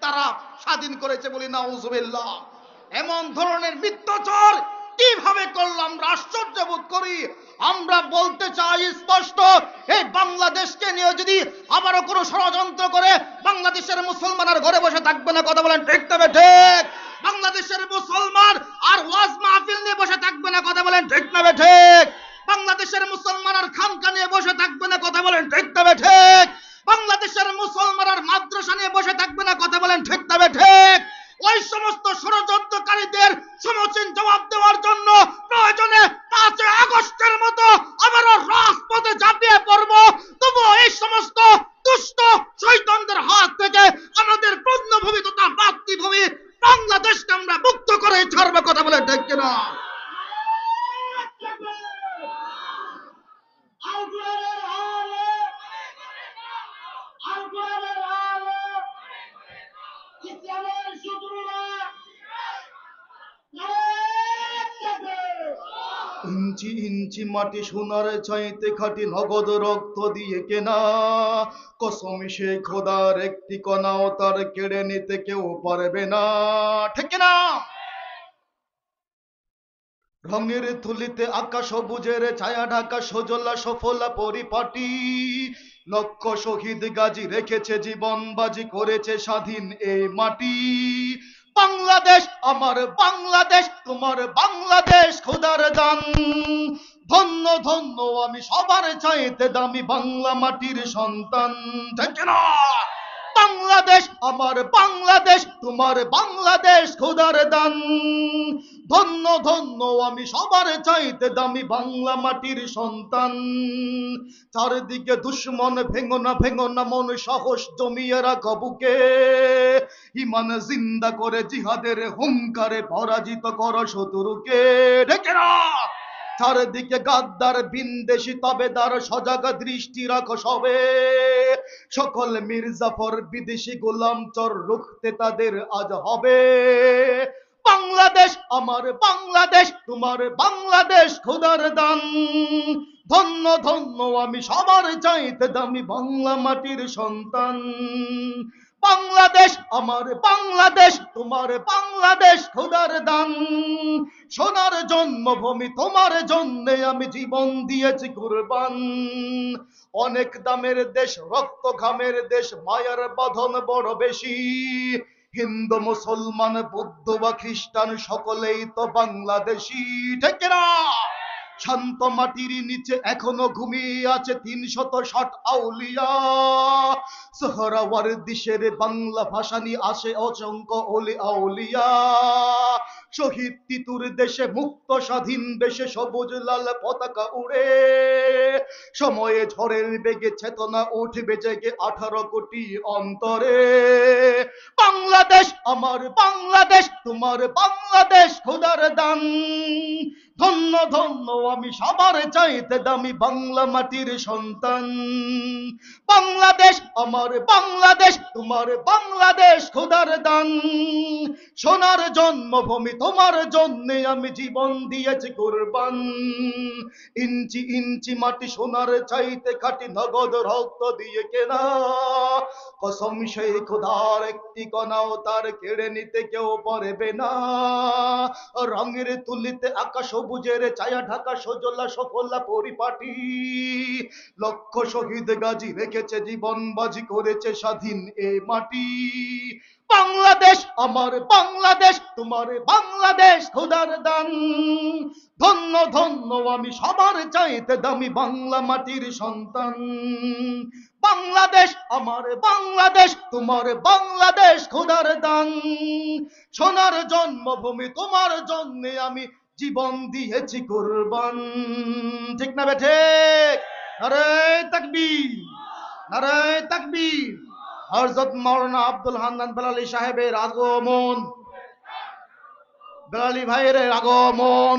তারা স্বাধীন করেছে, বলি নাউজুবিল্লাহ। এমন ধরনের মিথ্যাচার কিভাবে করলাম, আশ্চর্য বোধ করি। আমরা বলতে চাই স্পষ্ট, এই বাংলাদেশকে নিয়ে যদি আবারও কোনো ষড়যন্ত্র করে, বাংলাদেশের মুসলমান আর ঘরে বসে থাকবে না, কথা বলেন ঠিক তবে ঠিক। বাংলাদেশের মুসলমান আর ওয়াজ মাহফিল নিয়ে বসে থাকবে না, কথা বলেন ঠিক তবে ঠিক। বাংলাদেশের মুসলমান আর খানকা নিয়ে বসে থাকবে না, কথা বলেন ঠিক তবে ঠিক। বাংলাদেশের মুসলমান আর মাদ্রাসা নিয়ে বসে থাকবে না, কথা বলেন ঠিক তবে ঠিক। ওই সমস্ত ষড়যন্ত্রকারীদের সমুচীন জবাব দেওয়ার জন্য প্রয়োজনে 5 আগস্টের মতো আবারও রাজপথে ঝাঁপিয়ে পড়ব। তবু এই সমস্ত দুষ্ট শয়তানদের হাত থেকে আমাদের পূর্ণভূমি তথা মাতৃভূমি বাংলাদেশকে আমরা মুক্ত করে ছাড়বো, কথা বলে ঠিক কিনা? ইঞ্চি ইঞ্চি মাটি সোনার চাইতে খাঁটি, নগদ রক্ত দিয়ে কেনা। কসম সে খোদার, একটি কণাও তার কেড়ে নিতে কেউ পারবে না, ঠিক না? রঙের তুলিতে আকাশ সবুজের ছায়া ঢাকা সজলা সফলা পরিপাটি। লক্ষ শহীদ গাজী রেখেছে জীবন বাজি, করেছে স্বাধীন এই মাটি। বাংলাদেশ আমার বাংলাদেশ, তোমার বাংলাদেশ খোদার দান। ধন্য ধন্য আমি সবার চাইতে দামি বাংলা মাটির সন্তান, ঠিক না? বাংলাদেশ আমার বাংলাদেশ, তোমার বাংলাদেশ খোদার দান। ধন্য ধন্য আমি সবার চাইতে দামি বাংলা মাটির সন্তান। চারিদিকে দুশ্মন, ভেঙো না মন, সাহস জমিয়ে রাখো বুকে। ইমান জিন্দা করে জিহাদের হুঙ্কারে পরাজিত করো শত্রুকে, ঢেকে না। চারিদিকে গাদ্দার বিন্দেশি তবেদার, সজাগ দৃষ্টি রাখো সবে। সকল মির্জাফর বিদেশি গোলাম চর রুখতে তাদের আজ হবে। বাংলাদেশ আমার বাংলাদেশ, তোমার বাংলাদেশ খোদার দান। ধন্য ধন্য আমি সবার চাইতে দামি বাংলা মাটির সন্তান। বাংলাদেশ আমার বাংলাদেশ, তোমার বাংলাদেশ খোদার দান। সোনার জন্মভূমি, তোমার জন্যে আমি জীবন দিয়েছি কুরবান। অনেক দামের দেশ, রক্ত ঘামের দেশ, মায়ার বাঁধন বড় বেশি। হিন্দু মুসলমান বৌদ্ধ বা খ্রিস্টান সকলেই তো বাংলাদেশি, ঠিক না? শান্ত মাটির নিচে এখনো ঘুমিয়ে আছে 360 আউলিয়া। সোহরাওয়ার দেশের বাংলা ভাষা নিয়ে আসে অসংখ্য ওলি আউলিয়া। শহীদ তিতুর দেশে মুক্ত স্বাধীন দেশে সবুজ লাল পতাকা উড়ে। সময়ে ঝড়ের বেগে চেতনা উঠবে জেগে 18 কোটি অন্তরে। বাংলাদেশ আমার বাংলাদেশ, তোমার বাংলাদেশ খোদার দান। ধন্য ধন্য আমি সবার চাইতে দামি বাংলা মাটির সন্তান। বাংলাদেশ আমার বাংলাদেশ, তোমার বাংলাদেশ খোদার দান। সোনার জন্মভূমি, তোমার জন্যে আমি জীবন দিয়েছি কুরবান। ইঞ্চি ইঞ্চি মাটি সোনার চাইতে খাঁটি, নগদ রক্ত দিয়ে কেনা। কসম সেই খোদার, একটি কণাও তার কেড়ে নিতে কেউ পারবে না। রঙের তুলিতে আকাশ সবুজের ছায়া ঢাকা সজলা সফলা পরিপাটি। লক্ষ শহীদ গাজী রেখেছে জীবন বাজি, করেছে স্বাধীন এ মাটি। বাংলাদেশ আমার বাংলাদেশ, তোমার বাংলাদেশ খোদার দান। ধন্য ধন্য আমি সবার চাইতে দামি বাংলা মাটির সন্তান। বাংলাদেশ আমার বাংলাদেশ, তোমার বাংলাদেশ খোদার দান। সোনার জন্মভূমি, তোমার জন্যে আমি জীবন দিয়েছি কুরবান, ঠিক না বেঠে? নারে তাকবীর, নারে তাকবীর। হযরত মাওলানা আব্দুল হান্নান বেলালী সাহেবের আগমন, বেলালী ভাইয়ের আগমন।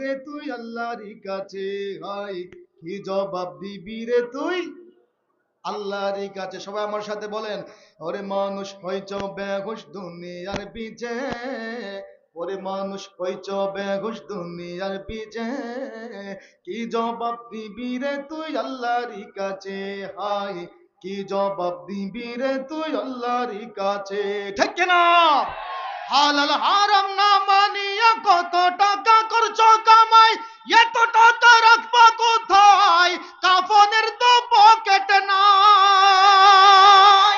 রে তুই আল্লাহরই কাছে, হাই কি জবাব দিবি রে তুই আল্লাহরই কাছে। সবাই আমার সাথে বলেন, ওরে মানুষ হইছ বেহুশ দুনিয়ার পিছে, ওরে মানুষ হইছ বেহুশ দুনিয়ার পিছে, কি জবাব দিবি রে তুই আল্লাহরই কাছে, হাই কি জবাব দিবি রে তুই আল্লাহরই কাছে। ঠিক না? হালাল হারাম না মানিয়া কত টাকা করছো কামাই, এত টাকা রাখবা কোথায়, কাফনের তো পকেট নাই।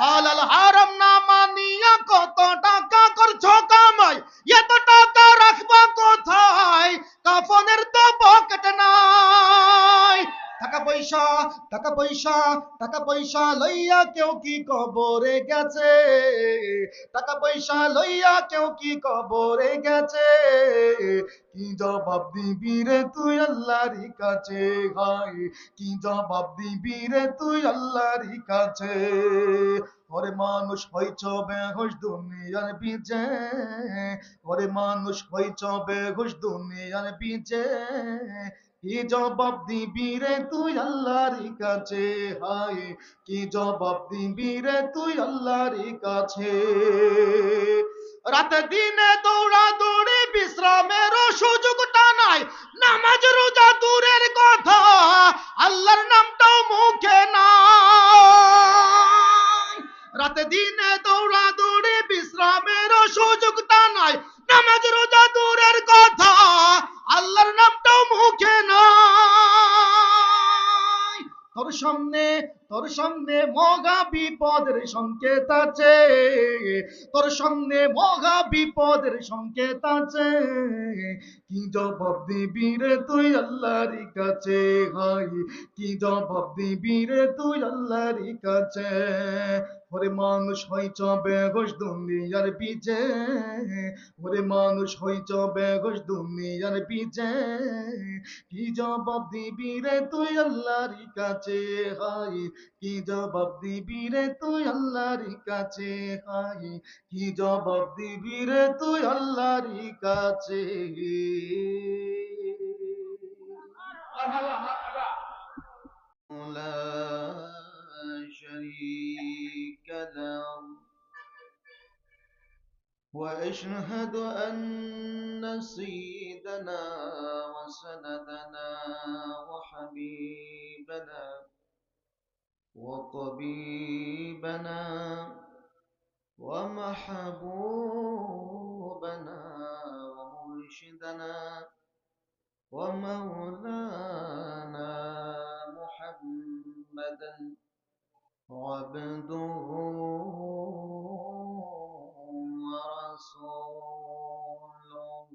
হালাল হারাম না মানিয়া কত টাকা করছো কামাই, এত টাকা রাখবা কোথায়, কাফনের তো পকেট নাই। টাকা পয়সা টাকা পয়সা টাকা পয়সা লইয়া কেউ কি কবরে গেছে, টাকা পয়সা লইয়া কেউ কি কবরে গেছে, কি জবাব দিবি রে তুই আল্লাহরই কাছে, ভাই কি জবাব দিবি রে তুই আল্লাহরই কাছে। ওরে মানুষ হইছ বেহুশ দুনিয়ার পিছে, ওরে মানুষ হইছ বেহুশ দুনিয়ার পিছে, কি জবাব দিবি রে তুই আল্লাহরই কাছে, হাই কি জবাব দিবি রে তুই আল্লাহরই কাছে। রাতে দিনে দৌড়া দৌড়ি বিশ্রামেরও সুযোগটা নাই, নামাজ রোজা দূরের কথা, আল্লাহর নামটাও মুখে নাই। রাতে দিনে দৌড়া দৌড়ি বিশ্রামেরও সুযোগটা নাই, নামাজ রোজা দূরের কথা, আল্লাহর নামটাও মুখে নাই। তোর সামনে মহা বিপদের সংকেত আছে, তোর সামনে মহা বিপদের সংকেত আছে, কি জবাব দিবি রে তুই আল্লাহরই কাছে, হাই কি জবাব দিবি রে তুই আল্লাহরই কাছে। ওরে মানুষ হইছ বেহুশ দুনিয়ার পিছে, ওরে মানুষ হইছ বেহুশ দুনিয়ার পিছে, কি জবাব দিবি রে তুই আল্লাহরই কাছে, হাই কি জবাব দিবি রে তুই আল্লাহরই কাছে, হাই কি জবাব দিবি রে তুই আল্লাহরই কাছে। لا شريك له، وأشهد أن سيدنا وسندنا وحبيبنا وطبيبنا ومحبوبنا ومرشدنا ومولانا محمدا عبده ورسوله،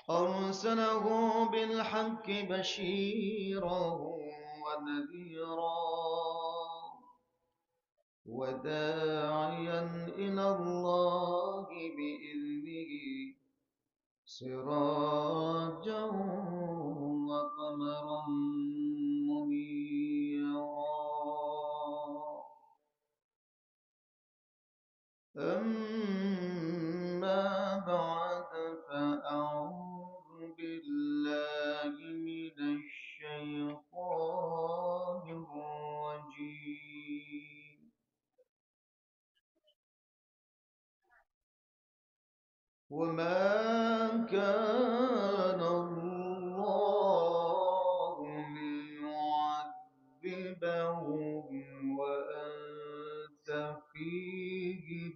أرسله بالحق بشيرا ونذيرا وداعيا إلى الله بإذنه سراجا وقمرا منيرا. أما بعد فأعوذ بالله من الشيطان الرجيم. وما كان الله ليعذبهم وأنت فيهم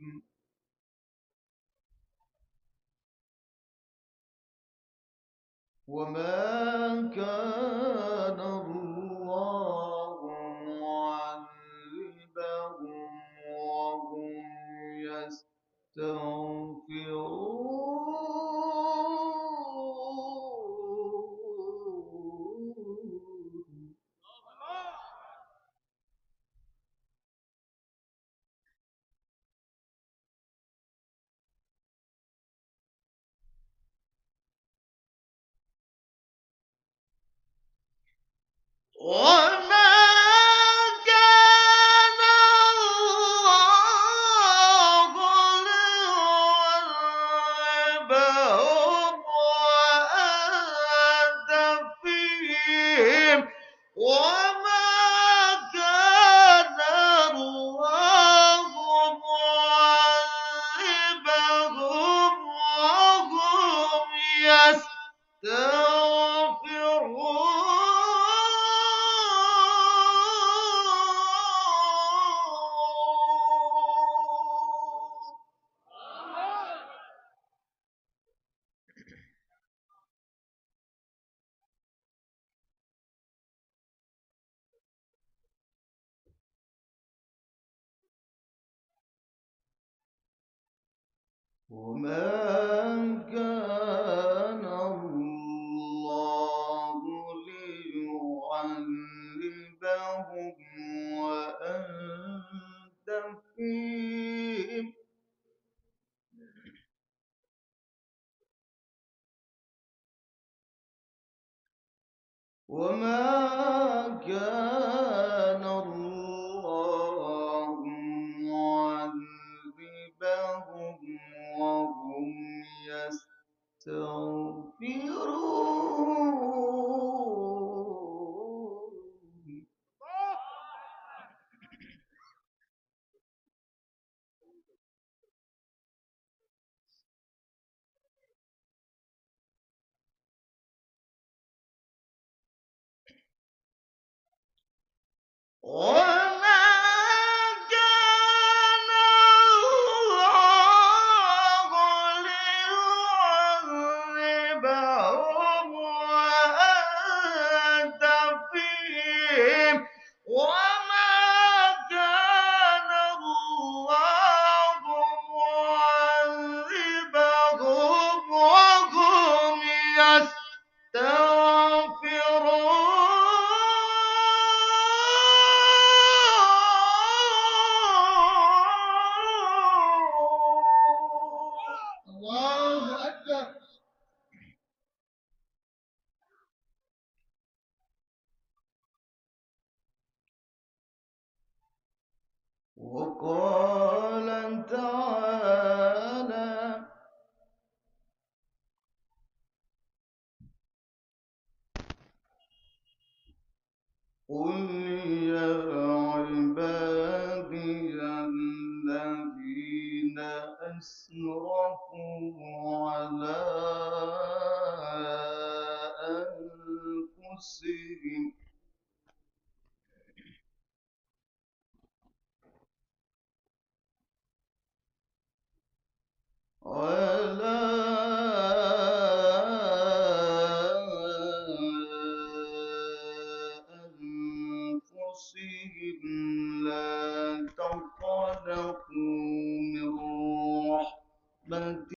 وما كان الله معذبهم وهم يستغفرون. وما كان الله ليعذبهم وما كان الله ليعذبهم وأنت فيهم وما كان الله معذبهم وهم يستغفرون وما كان الله ليعذبهم وأنت فيهم وما كان الله معذبهم وهم يستغفرون الله أكبر وقال تعالى قل